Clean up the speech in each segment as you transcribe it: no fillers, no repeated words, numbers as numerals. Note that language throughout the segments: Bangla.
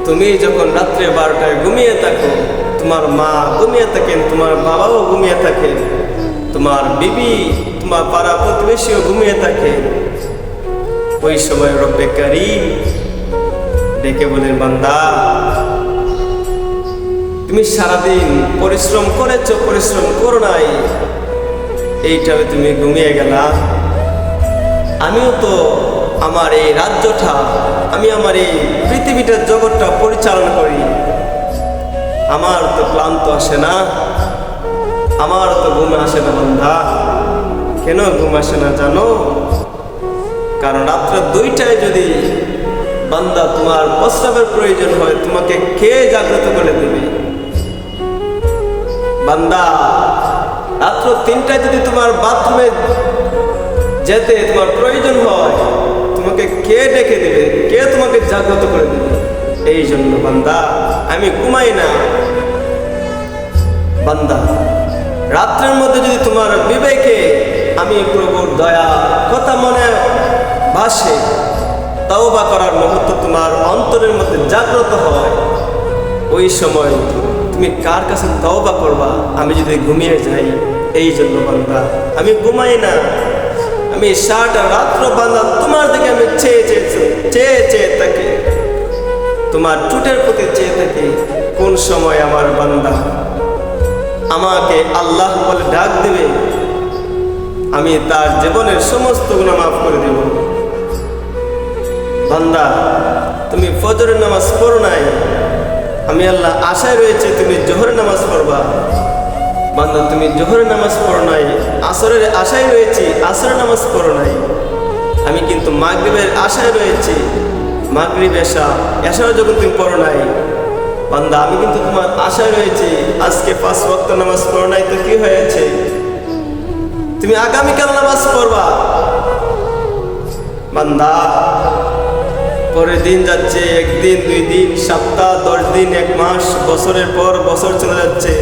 তুমি যখন রাত্রে 12টায় ঘুমিয়ে থাকো, তোমার মা ঘুমিয়ে থাকেন, তোমার বাবাও ঘুমিয়ে থাকেন, তোমার বিবি, তোমার পাড়া প্রতিবেশীও ঘুমিয়ে থাকে, ওই সময় রব্বে কারীম ডেকে বলেন, বান্দা তুমি সারাদিন পরিশ্রম করেছো, পরিশ্রম করো নাই, এইটাবে তুমি ঘুমিয়ে গেলা। আমিও তো আমার এই রাজ্যটা, আমি আমার এই পৃথিবীটার জগৎটা পরিচালনা করি, আমার তো ক্লান্ত আসে না, আমার তো ঘুম আসে না। বান্দা কেন ঘুম আসে না জানো? কারণ রাত্র 2টায় যদি বান্দা তোমার প্রস্রাবের প্রয়োজন হয়, তোমাকে কে জাগ্রত করে দেবে? বান্দা রাত্র 3টায় যদি তোমার বাথরুমে যেতে তোমার প্রয়োজন হয়, তোমাকে কে ডেকে দেবে? কে তোমাকে জাগ্রত করে দেবে? এই জন্য বান্দা আমি ঘুমাই না। বান্দা রাত্রের মধ্যে যদি তোমার বিবেকে আমি প্রভুর দয়া কথা মনে ভাসে, তওবা করার মুহূর্ত তোমার অন্তরের মধ্যে জাগ্রত হয়, ওই সময় তুমি কার কাছে তওবা করবা? আমি যদি ঘুমিয়ে যাই। এই জন্য বান্দা আমি ঘুমাই না, আমি সারাটা রাত্র বান্দা তোমার দিকে আমি চেয়ে থাকি, তোমার টুটের প্রতি চেয়ে থাকি। কোন সময় আমার বান্দা আমাকে আল্লাহ বলে ডাক দেবে, আমি তার জীবনের সমস্ত গুনাহ মাফ করে দেব। বান্দা তুমি ফজরের নামাজ পড়ো নাই, আমি আল্লাহ আশায় রয়েছে তুমি জোহরের নামাজ পড়বা। বান্দা তুমি জোহরের নামাজ পড়ো নাই, আসরের আশায় রয়েছি, আসরের নামাজ পড়ো নাই, আমি কিন্তু মাগরিবের আশায় রয়েছি, মাগরিব এশাও যখন তুমি পড়ো নাই। বান্দা আমি কিন্তু তোমার আশায় রয়েছি, আজকে 5 ওয়াক্ত নামাজ পড়ো নাই তো কি হয়েছে? তুমি আগামীকাল নামাজ পড়বা। বান্দা পরের দিন যাচ্ছে, 1 দিন 2 দিন, সপ্তাহ, 10 দিন, 1 মাস, বছরের পর বছর চলে যাচ্ছে,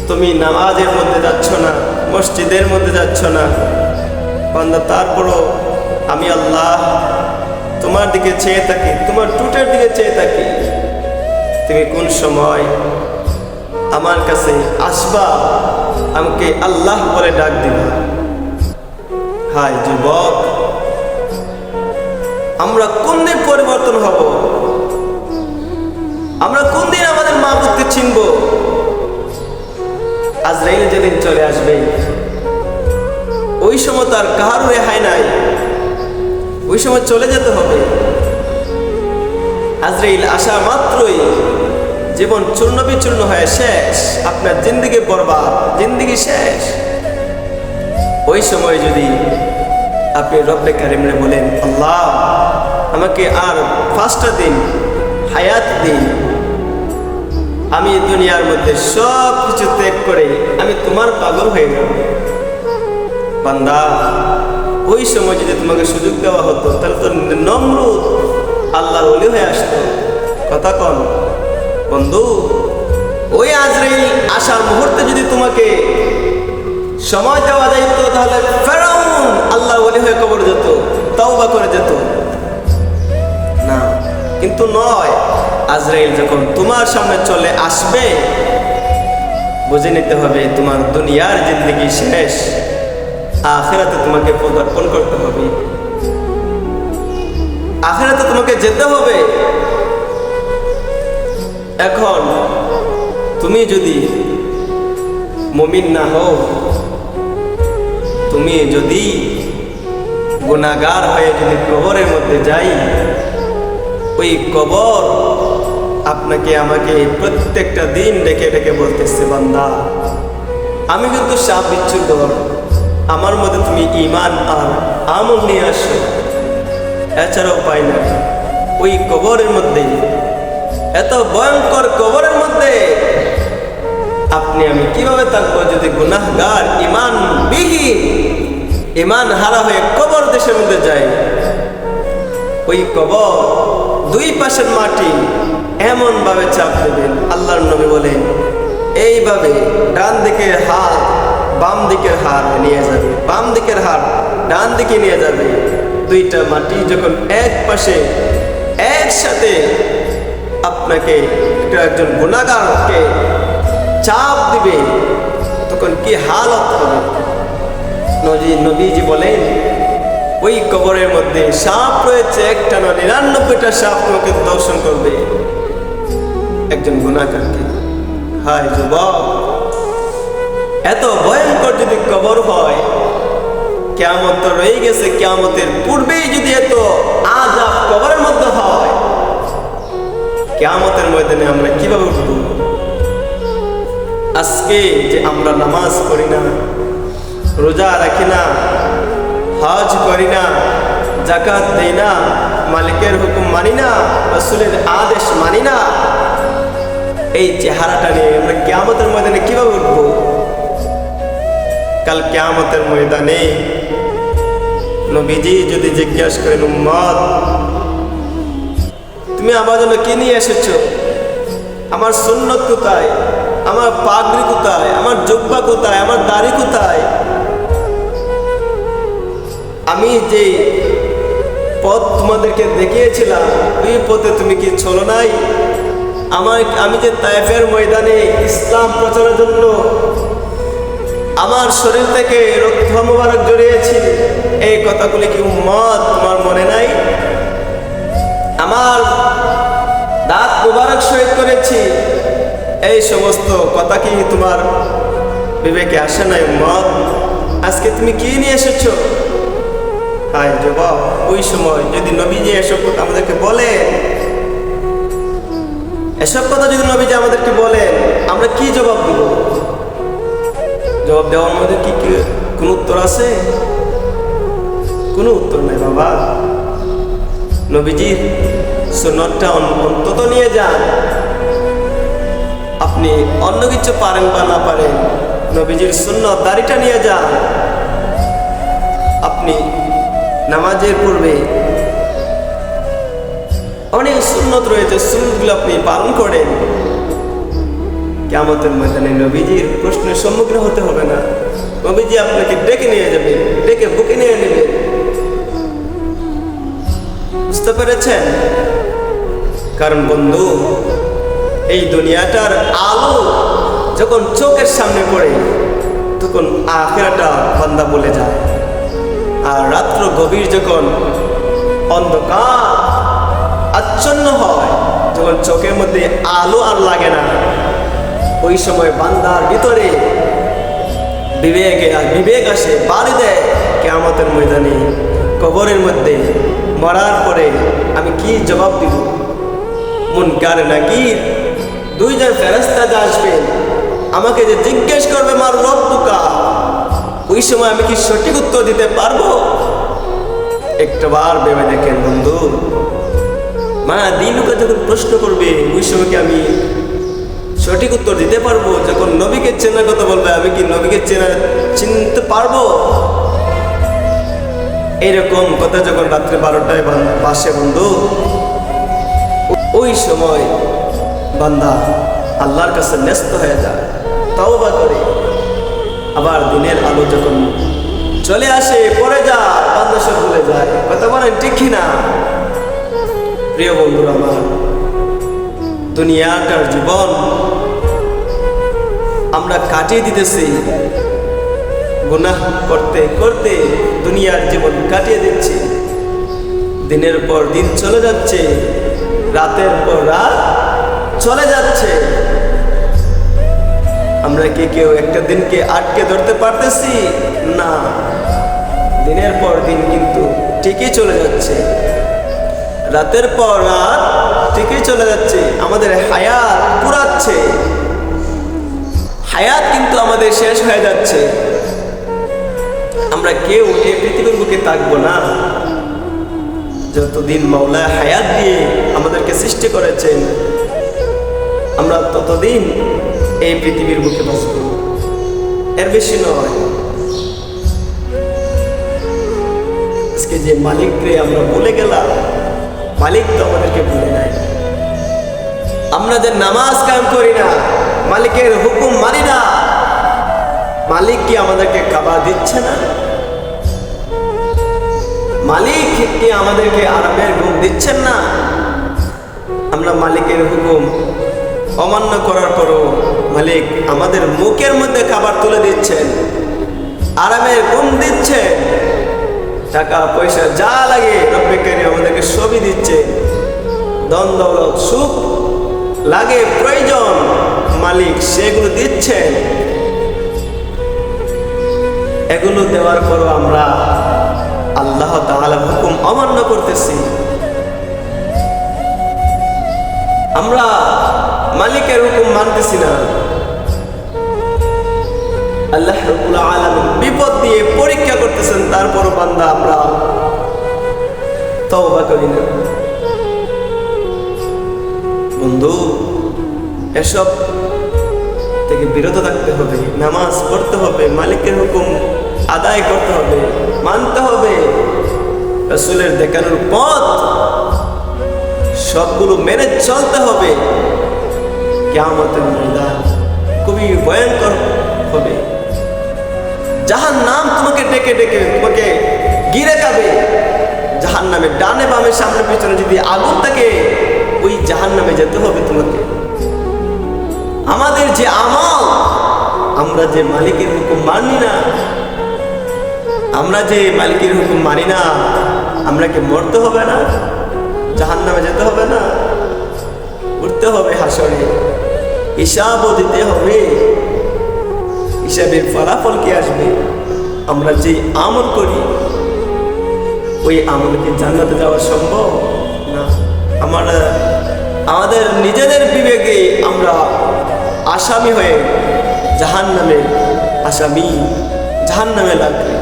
তুমি নামাজের মধ্যে যাচ্ছ না, মসজিদের মধ্যে যাচ্ছ না। বান্দা তারপরও আমি আল্লাহ তোমার দিকে চেয়ে থাকি, তোমার টুটের দিকে চেয়ে থাকি, তুমি কোন সময় আমার কাছে আসবা, আমাকে আল্লাহ বলে ডাক দিবা। হায় যুবক, আমরা কোন দিন পরিবর্তন হব? আমরা কোন দিন আমাদের মাবুদকে চিনব? আজরাইল যেদিন চলে আসবে, ওই সময় তার কারো রেহাই নাই, ওই সময় চলে যেতে হবে। আজরাইল আসা মাত্রই জীবন চূর্ণ বিচূর্ণ হয়ে শেষ, আপনার জিন্দেগি বরবাদ, জিন্দেগি শেষ। ওই সময় যদি আপনি রব্বে কারিমরে বলেন, আল্লাহ আমাকে আর 5টা দিন হায়াত দিন, আমি দুনিয়ার মধ্যে সব কিছু ত্যাগ করে আমি তোমার পাগল হয়ে যাব। বান্দা ওই সময় যদি তোমাকে সুযোগ দেওয়া হতো, তাহলে তো নমরুদ আল্লাহর ওলি হয়ে আসতো। কথা কন বন্ধু, ওই আজরাইল আসার মুহূর্তে যদি তোমাকে সময় দেওয়া যাইতো, তাহলে ফেরাউন আল্লাহর ওলি হয়ে কবর যেত, তওবা করে যেত না। কিন্তু নয়, আজরাইল যখন তোমার সামনে চলে আসবে, বুঝে নিতে হবে তোমার দুনিয়ার জিন্দেগি শেষ, আখিরাতে তোমাকে পদার্পণ করতে হবে, আখিরাতে তোমাকে যেতে হবে। এখন তুমি যদি মুমিন না হও, তুমি যদি গুনাহগার হয়ে যদি কবরের মধ্যে যাই, ওই কবর আপনাকে আমাকে প্রত্যেকটা দিন ডেকে ডেকে বলতেছে, বান্দা আমি কিন্তু সাপ বিচ্ছুর, আমার মধ্যে তুমি ঈমান আর আমল নিয়ে আসো, এছাড়া উপায় না। ওই কবরের মধ্যে, এত ভয়ঙ্কর কবরের মধ্যে আপনি আমি কিভাবে থাকবো যদি গুনাহগার ঈমান বিহীন, ঈমান হারা হয়ে কবর দেশের মধ্যে যায়? ওই কবর 2 পাশের মাটি এমন ভাবে চাপ দেবেন, আল্লাহর নবী বলেন এইভাবে ডান দিকের হাত বাম দিকের হাত নিয়ে যাবে, বাম দিকের হাত ডান দিকে নিয়ে যাবে। 2টা মাটি যখন এক পাশে এক আপনাকে একজন গুনাহগারকে চাপ দিবে, তখন কি হালত হবে? নবীজি বলেন, ওই কবরের মধ্যে সাপ রয়েছে, একটা না 99টা সাপ তোমাকে দর্শন করবে একজন গুনাহগারকে। হায় যুবক, এত ভয়ঙ্কর যদি কবর হয়, কিয়ামত তো রয়ে গেছে, কিয়ামতের পূর্বেই যদি এত আযাব কবরের মধ্যে হয়, কিয়ামতের ময়দানে আমরা কিভাবে উঠব? আজকে যে আমরা নামাজ পড়ি না, রোজা রাখি না, হজ করি না, যাকাত দেই না, মালিকের হুকুম মানি না, রাসূলের আদেশ মানি না, এই চেহারাটা নিয়ে আমরা কিয়ামতের ময়দানে কিভাবে উঠব? কাল কিয়ামতের ময়দানে নবীজি যদি জিজ্ঞাসা করেন, উম্মত তুমি আমার জন্য কি নিয়ে এসেছো? আমার সুন্নত কোথায়? আমার পাগড়ি কোথায়? আমার জুব্বা কোথায়? আমার দাড়ি কোথায়? আমি যে পথ তোমাদেরকে দেখিয়েছিলাম, ওই পথে তুমি কি চলো নাই? আমি যে তায়েফের ময়দানে ইসলাম প্রচারের জন্য আমার শরীর থেকে রক্ত মোবারক জড়িয়েছি, এই কথাগুলি কি উম্মত তোমার মনে নাই? আমার দাঁত মোবারক শহীদ করেছি, এই সমস্ত কথা কি তোমার বিবেকে আসে নাই উম্মত? আজকে তুমি কি নিয়ে এসেছো? হায় যুবক, ওই সময় যদি নবীজি এসব কথা আমাদেরকে বলেন, এসব কথা যদি নবীজি আমাদেরকে বলেন, আমরা কি জবাব দিব? জবাব দেওয়ার মধ্যে কি কোনো উত্তর আছে? কোনো উত্তর নেই বাবা। নবীজির সুন্নতটা অন্তত নিয়ে যান। আপনি অন্য কিছু পারেন বা না পারেন, নবীজির সুন্নত দাড়িটা নিয়ে যান। আপনি নামাজের পূর্বে অনেক সুন্নত রয়েছে, সুন্নতগুলো আপনি পালন করেন। কিয়ামতের ময়দানে নবীজির প্রশ্নের সম্মুখীন হতে হবে না। নবীজি আপনাকে ডেকে নিয়ে যাবেন, ডেকে বুকে নিয়ে নেবেন। বুঝতে পেরেছেন? কারণ বন্ধু, এই দুনিয়াটার আলো যখন চোখের সামনে পড়ে, তখন আখিরাতটা বান্দা বলে যায়। আর রাত্র গভীর যখন অন্ধকার আচ্ছন্ন হয়, যখন চোখের মধ্যে আলো আর লাগে না, ওই সময় বান্দার ভিতরে বিবেক আসে, বাড়ি দেয়। কিয়ামতের ময়দানে কবরের মধ্যে মরার পরে আমি কি জবাব দিব? মুনকার নাকির দুইজন ফেরেশতা আসবেন, আমাকে যে জিজ্ঞেস করবে মার রব্বুকা, ওই সময় আমি কি সঠিক উত্তর দিতে পারবো? একটাবার ভেবে দেখেন বন্ধু, মা দিনুকে যখন প্রশ্ন করবে, ওই সময় কি আমি সঠিক উত্তর দিতে পারবো? যখন নবীকে চেনার কথা বলবে, আমি কি নবীকে চিনতে পারবো? এইরকম কথা যখন রাত্রে 12টায় বাসে বন্ধু, ওই সময় বান্দা আল্লাহর কাছে ন্যস্ত হয়ে যায়, তওবা করে। আবার দিনের আলো যখন চলে আসে, পড়ে যায়, বান্দা সব ভুলে যায়। কথা বলেন ঠিক কিনা? প্রিয় বন্ধুরা আমার, দুনিয়াটার জীবন আমরা কাটিয়ে দিতেছি, গুনাহ করতে করতে দুনিয়ার জীবন কাটিয়ে দিচ্ছি। দিনের পর দিন চলে যাচ্ছে, রাতের পর রাত চলে যাচ্ছে। আমরা কি কেউ একটা দিনকে আটকে ধরতে পারতেছি? না। দিনের পর দিন কিন্তু ঠিকই চলে যাচ্ছে, রাতের পর রাত ঠিকই চলে যাচ্ছে। আমাদের হায়াত পুরাচ্ছে, হায়াত কিন্তু আমাদের শেষ হয়ে যাচ্ছে। আমরা কেউ এই পৃথিবীর বুকে থাকবো না যতদিন মাওলা হায়াত দিয়ে আমাদেরকে সৃষ্টি করেছেন। আমরা ততদিন এই পৃথিবীর বুকে বাঁচব, এর বেশি নয়। আজকে যে মালিককে আমরা ভুলে গেলাম, মালিক তো আমাদেরকে ভুলে নাই। আমরা যে নামাজ কায়েম করি না, মালিকের হুকুম মানি না, মালিক কি আমাদেরকে খাবার দিচ্ছে না? মালিক কি আমাদেরকে আরামের ঘুম দিচ্ছেন না? আমরা মালিকের হুকুম অমান্য করার পরও মালিক আমাদের মুখের মধ্যে খাবার তুলে দিচ্ছেন, আরামের ঘুম দিচ্ছেন, টাকা পয়সা যা লাগে রব্বে কারীম আমাদেরকে সবই দিচ্ছে, ধন দৌলত সুখ লাগে প্রয়োজন মালিক সেগুলো দিচ্ছেন। এগুলো দেওয়ার পরও আমরা আল্লাহ তাআলার হুকুম অমান্য করতেছি। আমরা মালিকের হুকুম মানতেছি না। আল্লাহ রাব্বুল আলামিন বিপদ দিয়ে পরীক্ষা করতেছেন, তারপরও বান্দা আমরা তওবা করি না। বন্ধু, এসব থেকে বিরত থাকতে হবে, নামাজ পড়তে হবে, মালিকের হুকুম আদায় করতে হবে, মানতে হবে, রাসূলের দেখানোর পথ সবগুলো মেনে চলতে হবে। কিয়ামতের ময়দান খুবই ভয়ঙ্কর হবে। জাহান্নাম তোমাকে ডেকে ডেকে তোমাকে ঘিরে খাবে। জাহান্নামে ডানে বামে সামনে পিছনে যদি আগুন থাকে, ওই জাহান্নামে যেতে হবে তোমাকে। আমাদের যে আমল, আমরা যে মালিকের হুকুম মানি না, আমরা যে মালিকের হুকুম মানি না, আমরা কি মরতে হবে না? জাহান্নামে যেতে হবে না? উঠতে হবে হাসরে, হিসাবও দিতে হবে। হিসাবের ফলাফল কি আসবে? আমরা যে আমল করি ওই আমল কি জান্নাতে যাওয়া সম্ভব না? আমাদের নিজেদের বিবেকে আমরা আসামি হয়ে জাহান্নামের আসামি, জাহান্নামে লাগবে।